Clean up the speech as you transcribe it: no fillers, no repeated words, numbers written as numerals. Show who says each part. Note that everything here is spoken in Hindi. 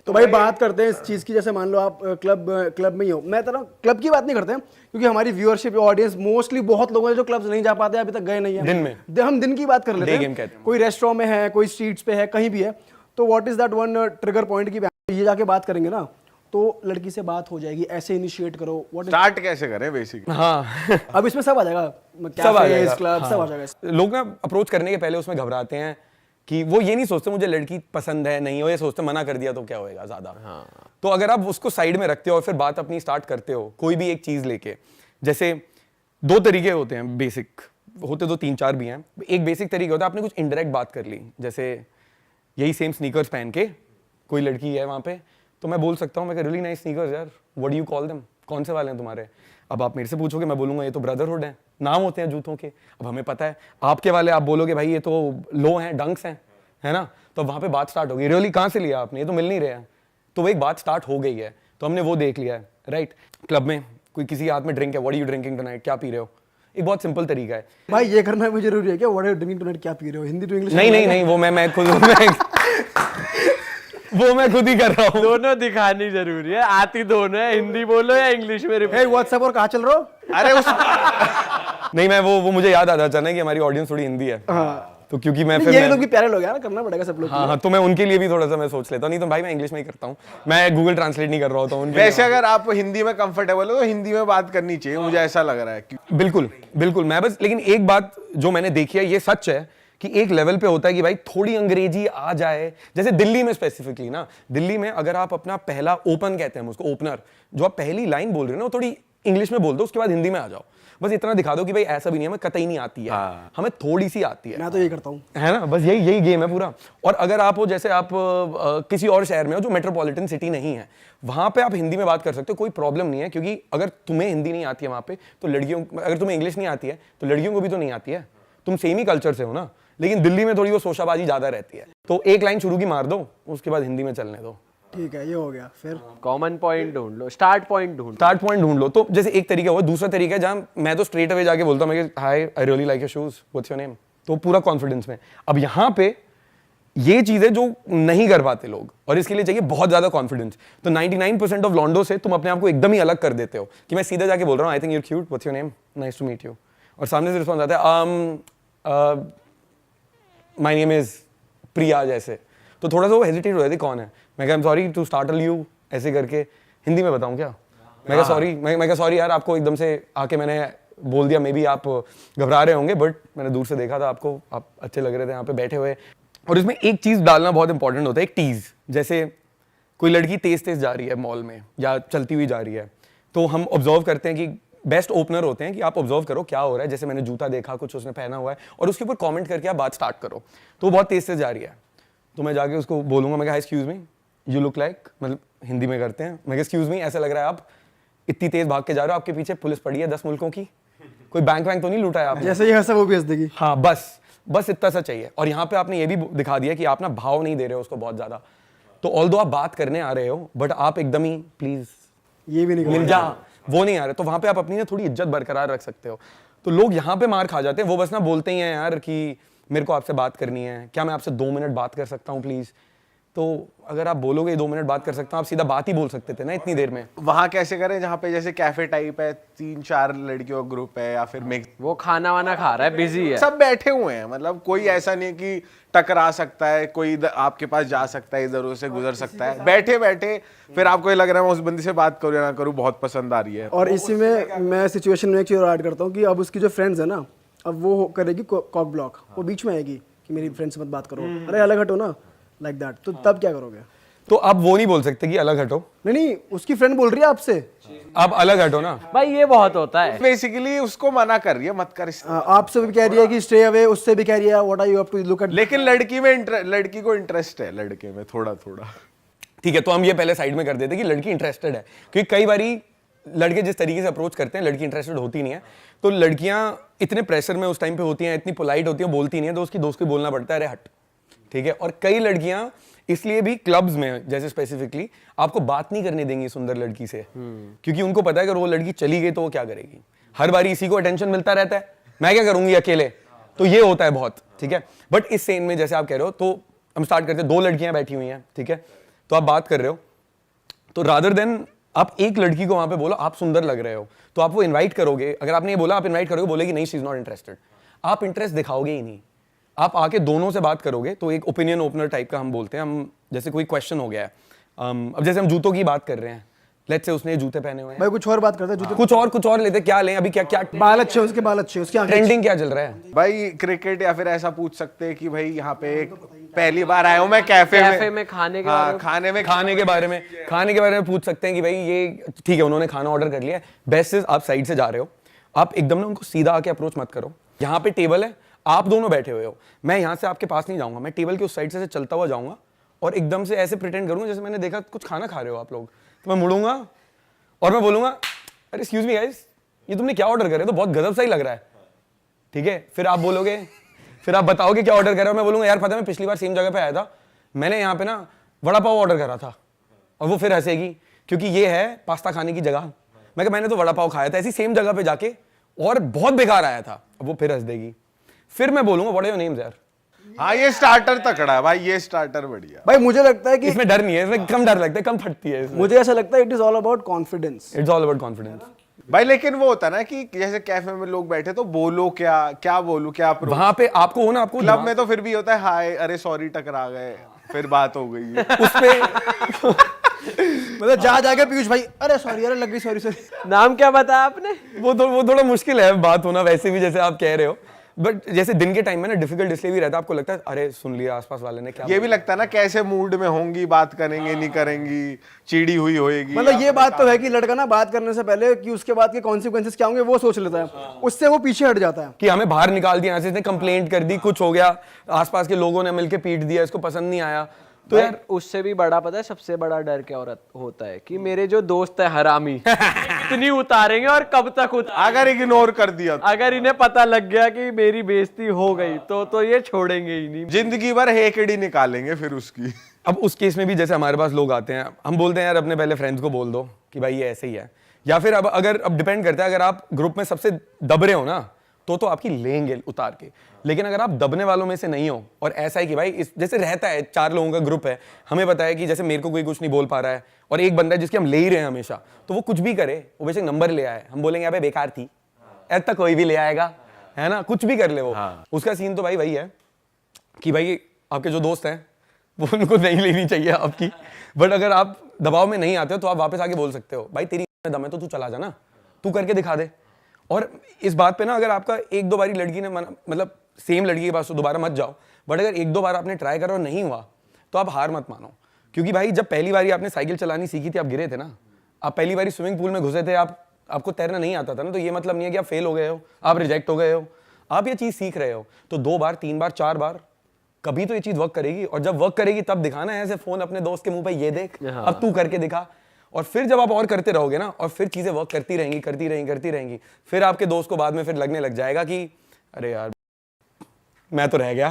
Speaker 1: तो भाई बात करते हैं इस चीज़ की, जैसे मान लो आप क्लब में ही हो, मैं तरह क्लब की बात नहीं करते हैं क्योंकि हमारी व्यूअरशिप ऑडियंस मोस्टली बहुत लोग हैं जो क्लब्स नहीं जा पाते, अभी तक गए नहीं है।
Speaker 2: दिन में
Speaker 1: हम दिन की बात कर लेते हैं, कोई रेस्टोरेंट में है, कोई स्ट्रीट्स पे है, कहीं भी है, तो what is that one trigger point की ये जाके बात करेंगे ना तो लड़की से बात हो जाएगी, ऐसे इनिशिएट करो,
Speaker 3: स्टार्ट कैसे करें बेसिकली।
Speaker 1: हाँ अब इसमें सब आ जाएगा,
Speaker 2: सब आ जाएगा,
Speaker 1: क्लब सब आ जाएगा।
Speaker 2: लोग ना अप्रोच करने के पहले उसमें घबराते हैं कि वो ये नहीं सोचते मुझे लड़की पसंद है नहीं हो, ये सोचते मना कर दिया तो क्या होएगा ज्यादा। तो अगर आप उसको साइड में रखते हो और फिर बात अपनी स्टार्ट करते हो कोई भी एक चीज लेके, जैसे दो तरीके होते हैं बेसिक, होते तो 3-4 भी हैं। एक बेसिक तरीका होता है आपने कुछ इनडायरेक्ट बात कर ली, जैसे यही सेम स्नीकर्स पहन के कोई लड़की है वहां पे, तो मैं बोल सकता हूँ मैं रियली नाइस स्नीकर्स यार, what do you call them, कौन से वाले हैं तुम्हारे। अब आप मेरे से पूछोगे, मैं बोलूंगा ये तो ब्रदरहुड है, नाम होते हैं जूतों के। अब हमें पता है आपके वाले, आप बोलोगे भाई ये तो लो हैं, डंक्स हैं, है ना, तो वहां पे बात स्टार्ट होगी, रियली कहाँ से लिया आपने, ये तो मिल नहीं रहा है, तो वो एक बात स्टार्ट हो गई है, तो हमने वो देख लिया है, राइट। क्लब में कोई किसी हाथ में ड्रिंक है, what are you drinking tonight, क्या पी रहे हो, एक बहुत सिंपल तरीका है।
Speaker 1: भाई ये करना भी जरूरी है क्या, what are you drinking tonight, क्या पी रहे हो, हिंदी टू इंग्लिश?
Speaker 2: नहीं वो मैं खुद वो मैं खुद ही कर रहा हूँ।
Speaker 4: दोनों दिखानी जरूरी है, आती दोनों है, हिंदी बोलो या इंग्लिश में।
Speaker 1: व्हाट्सएप और कहाँ चल रहे हो?
Speaker 3: अरे उस
Speaker 2: नहीं मैं वो मुझे याद आता अचानक कि हमारी ऑडियंस थोड़ी हिंदी है, तो क्योंकि मैं फिर
Speaker 1: ये लोग भी प्यारे लोग हैं ना, करना पड़ेगा सब लोग।
Speaker 2: हाँ तो मैं उनके लिए भी थोड़ा सा मैं सोच लेता हूँ, नहीं तो भाई मैं इंग्लिश में ही करता हूँ, मैं गूगल ट्रांसलेट नहीं कर रहा होता हूँ।
Speaker 3: वैसे अगर आप हिंदी में कंफर्टेबल हो तो हिंदी में बात करनी चाहिए, मुझे ऐसा लग रहा है।
Speaker 2: बिल्कुल मैं बस, लेकिन एक बात जो मैंने देखी है, ये सच है कि एक लेवल पे होता है कि भाई थोड़ी अंग्रेजी आ जाए, जैसे दिल्ली में स्पेसिफिकली ना, दिल्ली में अगर आप अपना पहला ओपन कहते हैं उसको, ओपनर, जो आप पहली लाइन बोल रहे हो ना, वो थोड़ी इंग्लिश में बोल दो, उसके बाद हिंदी में आ जाओ, बस इतना दिखा दो कि भाई ऐसा भी नहीं है हमें कतई नहीं आती है, हमें थोड़ी सी आती है।
Speaker 1: मैं तो यही करता हूँ,
Speaker 2: है ना, बस यही गेम है पूरा। और अगर आप हो, जैसे आप किसी और शहर में हो जो मेट्रोपॉलिटन सिटी नहीं है, वहां पे आप हिंदी में बात कर सकते हो, कोई प्रॉब्लम नहीं है, क्योंकि अगर तुम्हें हिंदी नहीं आती है वहां पे, तो लड़कियों, अगर तुम्हें इंग्लिश नहीं आती है तो लड़कियों को भी तो नहीं आती है, तुम सेम ही कल्चर से हो ना। लेकिन दिल्ली में थोड़ी वो शोशाबाजी ज्यादा रहती है, तो एक लाइन शुरू की मार दो, उसके बाद हिंदी में चलने दो।
Speaker 1: ठीक है, ये हो गया। फिर
Speaker 4: कॉमन पॉइंट ढूंढ लो, स्टार्ट पॉइंट ढूंढ लो।
Speaker 2: तो जैसे एक तरीका हुआ, दूसरा तरीका है जहां मैं तो स्ट्रेट अवे जाके बोलता हूँ, hi I really like your shoes, what's your name, तो पूरा कॉन्फिडेंस में। अब यहाँ पे ये चीजें जो नहीं कर पाते लोग, और इसके लिए चाहिए बहुत ज्यादा कॉन्फिडेंस, तो 99% ऑफ लॉन्डो से तुम अपने आप को एकदम ही अलग कर देते हो कि मैं सीधा जाके बोल रहा हूँ I think you're cute, what's your name, nice to meet you, और सामने से रिस्पॉन्स आता है माय नेम इज प्रिया जैसे, तो थोड़ा सा वो हेजिटेट हो जाती है, कौन है, मैं कहा सॉरी टू स्टार्टल यू, ऐसे करके हिंदी में बताऊं क्या, मैं कहा सॉरी, मैं कहा सॉरी यार, आपको एकदम से आके मैंने बोल दिया, मे बी आप घबरा रहे होंगे, बट मैंने दूर से देखा था आपको, आप अच्छे लग रहे थे यहाँ पे बैठे हुए। और इसमें एक चीज डालना बहुत इंपॉर्टेंट होता है, एक टीज, जैसे कोई लड़की तेज तेज जा रही है मॉल में या चलती हुई जा रही है, तो हम ऑब्जर्व करते हैं कि बेस्ट ओपनर होते हैं कि आप ऑब्जर्व करो क्या हो रहा है, जैसे मैंने जूता देखा, कुछ उसने पहना हुआ है, और उसके ऊपर कमेंट करके आप बात स्टार्ट करो, तो वो बहुत तेज से जा रही है, तो मैं जाके उसको बोलूंगा, मैं कहा excuse me you look like, मतलब हिंदी में करते हैं, मैं कहा एक्सक्यूज मी, ऐसा लग रहा है आप इतनी तेज भाग के जा रहे हो, आपके पीछे पुलिस पड़ी है 10 मुल्कों की, कोई बैंक वैंक तो नहीं लूटा है आपने,
Speaker 1: जैसे ही हंसा वो भी हंस देगी।
Speaker 2: हाँ बस इतना सा चाहिए। और यहाँ पे आपने ये भी दिखा दिया कि आप ना भाव नहीं दे रहे हो उसको बहुत ज्यादा, तो ऑल्दो आप बात करने आ रहे हो, बट आप एकदम ही प्लीज
Speaker 1: ये भी नहीं
Speaker 2: मिल जा, वो नहीं आ रहे, तो वहां पे आप अपनी ना थोड़ी इज्जत बरकरार रख सकते हो। तो लोग यहाँ पे मार खा जाते हैं, वो बस ना बोलते ही हैं यार कि मेरे को आपसे बात करनी है, क्या मैं आपसे 2 मिनट बात कर सकता हूँ प्लीज, तो अगर आप बोलोगे 2 मिनट बात कर सकता हूँ, आप सीधा बात ही बोल सकते थे ना इतनी देर में।
Speaker 3: वहां कैसे करें जहाँ पे जैसे कैफे टाइप है, 3-4 लड़कियों का ग्रुप है, या फिर मिक्स,
Speaker 4: वो खाना वाना खा रहा है, बिजी है,
Speaker 3: सब बैठे हुए हैं, मतलब कोई ऐसा नहीं है कि टकरा सकता है, कोई आपके पास जा सकता है, इधर से गुजर सकता है, बैठे बैठे फिर आपको ये लग रहा है मैं उस बंदी से बात करूँ या ना करूँ, बहुत पसंद आ रही है।
Speaker 1: और इसी में मैं सिचुएशन में एक चीज और ऐड करता हूँ कि अब उसकी जो फ्रेंड्स है ना, अब वो करेगी कॉक ब्लॉक, वो बीच में आएगी कि मेरी फ्रेंड से मत बात करो, अरे अलग हटो ना, लाइक दैट, तो तब क्या करोगे?
Speaker 2: तो आप वो नहीं बोल सकते कि अलग हटो,
Speaker 1: नहीं उसकी फ्रेंड बोल रही है आपसे,
Speaker 2: आप अलग हटो ना
Speaker 4: भाई ये बहुत होता है,
Speaker 3: बेसिकली उसको मना कर रही है मत कर,
Speaker 1: आपसे भी कह रही है कि स्टे अवे, उससे भी कह रही है what are you up to look at,
Speaker 3: लेकिन लड़की को इंटरेस्ट है लड़के में थोड़ा थोड़ा।
Speaker 2: ठीक है, तो हम ये पहले साइड में कर देते कि लड़की इंटरेस्टेड है, क्योंकि कई बारी लड़के जिस तरीके से अप्रोच करते हैं लड़की इंटरेस्टेड होती नहीं है, तो लड़कियां इतने प्रेशर में उस टाइम पे होती हैं, इतनी पोलाइट होती हैं, बोलती नहीं है, तो उसकी दोस्त को बोलना पड़ता है अरे हट, ठीक है। और कई लड़कियां इसलिए भी क्लब्स में जैसे स्पेसिफिकली आपको बात नहीं करने देंगी सुंदर लड़की से, क्योंकि उनको पता है अगर वो लड़की चली गई तो वो क्या करेगी, हर बारी इसी को अटेंशन मिलता रहता है, मैं क्या करूंगी अकेले, तो ये होता है बहुत, ठीक है। बट इस सीन में जैसे आप कह रहे हो, तो हम स्टार्ट करते हैं, 2 लड़कियां बैठी हुई हैं, ठीक है, तो आप बात कर रहे हो, तो रादर देन आप एक लड़की को वहां पे बोलो आप सुंदर लग रहे हो, तो आप वो इनवाइट करोगे। अगर आपने ये बोला आप इनवाइट करोगे, बोलेगी नहीं शी इज नॉट इंटरेस्टेड, आप इंटरेस्ट दिखाओगे ही नहीं। आप आके दोनों से बात करोगे, तो एक ओपिनियन ओपनर टाइप का हम बोलते हैं। हम जैसे कोई क्वेश्चन हो गया है, अब जैसे हम जूतों की बात कर रहे हैं, लेट्स से उसने ये जूते पहने हुए हैं,
Speaker 1: भाई कुछ और बात करते हैं, जूते
Speaker 2: कुछ और लेते, क्या लें अभी, क्या क्या
Speaker 1: बाल अच्छे हैं उसके, बाल अच्छे हैं उसकी आंखें
Speaker 2: ट्रेंडिंग क्या चल रहा है।
Speaker 3: भाई क्रिकेट, या फिर ऐसा पूछ सकते हैं कि भाई यहाँ पे पहली बार आया हूँ मैं कैफे में
Speaker 4: खाने के
Speaker 3: हाँ, खाने
Speaker 2: के बारे में पूछ सकते हैं कि भाई ये ठीक है उन्होंने खाना ऑर्डर कर लिया है, बेस्ट इज आप साइड से जा रहे हो, आप एकदम ना उनको सीधा आके अप्रोच मत करो। यहाँ पे टेबल है, आप दोनों बैठे हुए हो, मैं यहाँ से आपके पास नहीं जाऊंगा, मैं टेबल के उस साइड से चलता हुआ जाऊंगा और एकदम से ऐसे प्रिटेंड करूंगा जैसे मैंने देखा कुछ खाना खा रहे हो आप लोग, तो मैं मुड़ूंगा और मैं बोलूंगा अरे एक्सक्यूज मी गाइस, ये तुमने क्या ऑर्डर करे, तो बहुत गजब सा ही लग रहा है, ठीक है। फिर आप बोलोगे, फिर आप बताओगे क्या ऑर्डर करा, मैं बोलूंगा यार पता है मैं पिछली बार सेम जगह पे आया था, मैंने यहाँ पे ना वड़ा पाव ऑर्डर करा था, और वो फिर हंसेगी क्योंकि ये है पास्ता खाने की जगह। मैं कहा मैंने तो वड़ा पाव खाया था ऐसी सेम जगह पे जाके और बहुत बेकार आया था, अब वो फिर हंस देगी। फिर मैं बोलूंगा व्हाट आर योर नेम्स यार।
Speaker 3: हाँ ये स्टार्टर तकड़ा है भाई, ये स्टार्टर बढ़िया।
Speaker 1: भाई मुझे लगता है कि
Speaker 2: इसमें डर नहीं है, इसमें कम डर लगता है, कम फटती है इसमें।
Speaker 1: मुझे ऐसा लगता है it is all about confidence.
Speaker 2: It's all about confidence.
Speaker 3: भाई लेकिन वो होता है ना कि जैसे कैफे में लोग बैठे तो बोलो क्या क्या बोलूं क्या approach?
Speaker 2: वहां पे आपको हो ना, आपको
Speaker 3: क्लब में तो फिर भी होता है हाय अरे सॉरी टकरा गए, फिर बात हो गई है।
Speaker 2: उस पे
Speaker 1: मतलब जा जाके पीयूष भाई अरे सॉरी अरे लग गई सॉरी सॉरी।
Speaker 4: नाम क्या बताया आपने?
Speaker 2: वो थोड़ा मुश्किल है बात होना वैसे भी जैसे आप कह रहे हो, बट जैसे दिन के टाइम में ना डिफिकल्ट इसलिए भी रहता है, आपको लगता है अरे सुन लिया आसपास वाले ने क्या
Speaker 3: ये भी लगता है ना कैसे मूड में होंगी, बात करेंगे नहीं करेंगी, चिड़ी हुई होएगी।
Speaker 1: मतलब ये बात तो है कि लड़का ना बात करने से पहले कि उसके बाद के कॉन्सिक्वेंसेस क्या होंगे वो सोच लेता है, उससे वो पीछे हट जाता है।
Speaker 2: कि हमें बाहर निकाल दिया, यहाँ से इसने कंप्लेंट कर दी, कुछ हो गया, आसपास के लोगों ने मिलके पीट दिया, इसको पसंद नहीं आया, तो यार
Speaker 4: उससे भी बड़ा पता है सबसे बड़ा डर क्या होता है कि मेरे जो दोस्त है हरामी इतनी उतारेंगे और कब तक
Speaker 3: अगर इग्नोर कर दिया तो।
Speaker 4: अगर इन्हें पता लग गया कि मेरी बेइज्जती हो गई तो ये छोड़ेंगे ही नहीं,
Speaker 3: जिंदगी भर हेकड़ी निकालेंगे फिर उसकी।
Speaker 2: अब उस केस में भी जैसे हमारे पास लोग आते हैं, हम बोलते हैं यार अपने पहले फ्रेंड्स को बोल दो कि भाई ये ऐसे ही है, या फिर अब डिपेंड करता है, अगर आप ग्रुप में सबसे दब रहे हो ना तो आपकी लेंगे उतार के, लेकिन अगर आप दबने वालों में से नहीं हो और ऐसा है कि भाई इस जैसे रहता है 4 लोगों का ग्रुप है, हमें पता है कि जैसे मेरे को कोई कुछ नहीं बोल पा रहा है और एक बंदा है जिसके हम ले ही रहे हैं हमेशा, तो वो कुछ भी करे, वो बेशक नंबर ले आए, हम बोलेंगे अबे बेकार थी, ऐसा कोई भी ले आएगा, है ना, कुछ भी कर ले वो। उसका सीन तो भाई वही है कि भाई आपके जो दोस्त हैं वो उनको नहीं लेनी चाहिए आपकी, बट अगर आप दबाव में नहीं आते हो तो आप वापस आके बोल सकते हो भाई तेरी दम है तो तू चला जा ना, तू करके दिखा दे। और इस बात पे ना अगर आपका 1-2 बारी लड़की ने मतलब सेम लड़की के पास तो दोबारा मत जाओ, बट अगर 1-2 बार आपने ट्राई करा और नहीं हुआ तो आप हार मत मानो, क्योंकि भाई जब पहली बारी आपने साइकिल चलानी सीखी थी आप गिरे थे ना, आप पहली बारी स्विमिंग पूल में घुसे थे, आपको तैरना नहीं आता था ना, तो ये मतलब नहीं है कि आप फेल हो गए हो, आप रिजेक्ट हो गए हो, आप ये चीज़ सीख रहे हो, तो 2 बार 3 बार 4 बार कभी तो ये चीज़ वर्क करेगी, और जब वर्क करेगी तब दिखाना है ऐसे फोन अपने दोस्त के मुंह पे ये देख अब तू करके दिखा, और फिर जब आप और करते रहोगे ना और फिर चीजें वर्क करती रहेंगी, फिर आपके दोस्त को बाद में फिर लगने लग जाएगा कि अरे यार मैं तो रह गया।